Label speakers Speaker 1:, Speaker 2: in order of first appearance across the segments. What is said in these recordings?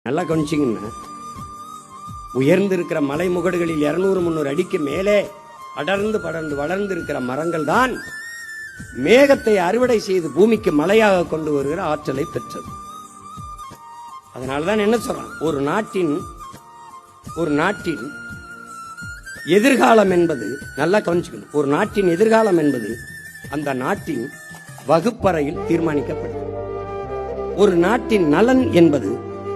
Speaker 1: நல்லா கவனிச்சிங்கன்னா, உயர்ந்திருக்கிற மலை முகடுகளில் 200-300 அடிக்கு மேலே அடர்ந்து படர்ந்து வளர்ந்து இருக்கிற மரங்கள் தான் மேகத்தை அறுவடை செய்து பூமிக்கு மழையாக கொண்டு வருகிற ஆற்றலை பெற்றது. அதனால்தான் என்ன சொல்றான், ஒரு நாட்டின் எதிர்காலம் என்பது, நல்லா கவனிச்சுக்கணும், ஒரு நாட்டின் எதிர்காலம் என்பது அந்த நாட்டின் வகுப்பறையில் தீர்மானிக்கப்படும். ஒரு நாட்டின் நலன் என்பது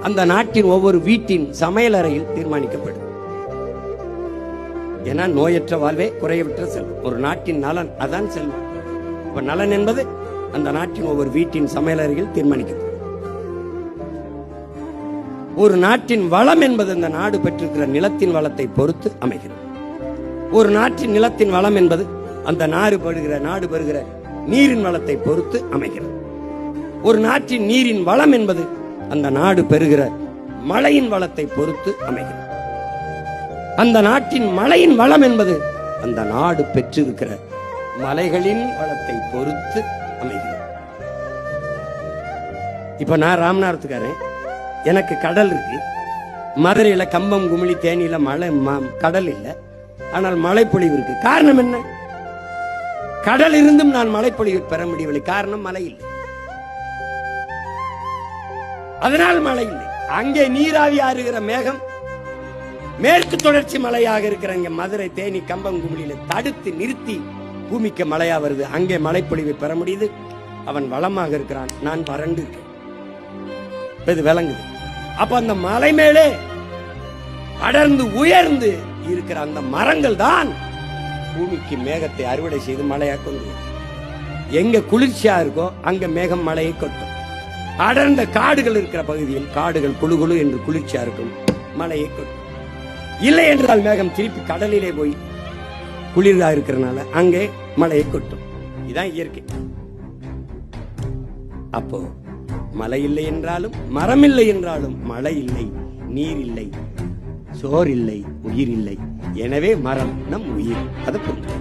Speaker 1: அந்த நாட்டின் ஒவ்வொரு வீட்டின் சமையலறையில் தீர்மானிக்கப்படும். ஏன்னா நோயற்ற வாழ்வே குறையற்ற செல்வம். ஒரு நாட்டின் நலன் அதான் செல்வம். இப்ப நலன் என்பது அந்த நாட்டின் ஒவ்வொரு வீட்டின் சமையலறையில் தீர்மானிக்கப்படும். ஒரு நாட்டின் வளம் என்பது அந்த நாடு பெற்றிருக்கிற நிலத்தின் வளத்தை பொறுத்து அமைகிறது. ஒரு நாட்டின் நிலத்தின் வளம் என்பது அந்த நாடு பெறுகிற நீரின் வளத்தை பொறுத்து அமைகிறது. ஒரு நாட்டின் நீரின் வளம் என்பது அந்த நாடு பெறுகிற மழையின் வளத்தை பொறுத்து அமைகிறது. அந்த நாட்டின் மழையின் வளம் என்பது அந்த நாடு பெற்றிருக்கிற மலைகளின் வளத்தை பொறுத்து அமைகிறது. இப்ப நான் ராமநாதத்துக்காரன், எனக்கு கடல் இருக்கு. மதுரையில கம்பம், குமிழி, தேனியில மழை கடல் இல்லை, ஆனால் மழைப்பொழிவு இருக்கு. காரணம் என்ன? கடல் இருந்தும் நான் மழைப்பொழிவு பெற முடியவில்லை. காரணம் மழை இல்லை. அதனால் மழை இல்லை. அங்கே நீராவி ஆறுகிற மேகம் மேற்கு தொடர்ச்சி மலையாக இருக்கிற இங்க மதுரை, தேனி, கம்பம், குமிழியில தடுத்து நிறுத்தி பூமிக்கு மழையா வருது. அங்கே மழைப்பொழிவை பெற முடியுது. அவன் வளமாக இருக்கிறான், நான் வறண்டு இருக்கேன். இது விளங்குது. அப்ப அந்த மலை மேலே அடர்ந்து உயர்ந்து இருக்கிற அந்த மரங்கள் தான் பூமிக்கு மேகத்தை அறுவடை செய்து மழையா கொண்டு வரும். எங்க குளிர்ச்சியா இருக்கோ அங்க மேகம் மழையை கொட்டும். அடர்ந்த காடுகள் இருக்கிற பகுதியில் காடுகள் குழு குழு என்று குளிர்ச்சியா இருக்கும், மழையை கொட்டும். இல்லை என்றால் மேகம் திருப்பி கடலிலே போய் குளிரா இருக்கிறனால அங்கே மழையை கொட்டும். இதுதான் இயற்கை. அப்போ மழை இல்லை என்றாலும், மரம் இல்லை என்றாலும், மழை இல்லை, நீர் இல்லை, சோர் இல்லை, உயிர் இல்லை. எனவே மரம் நம் உயிர். அதை புரிஞ்சு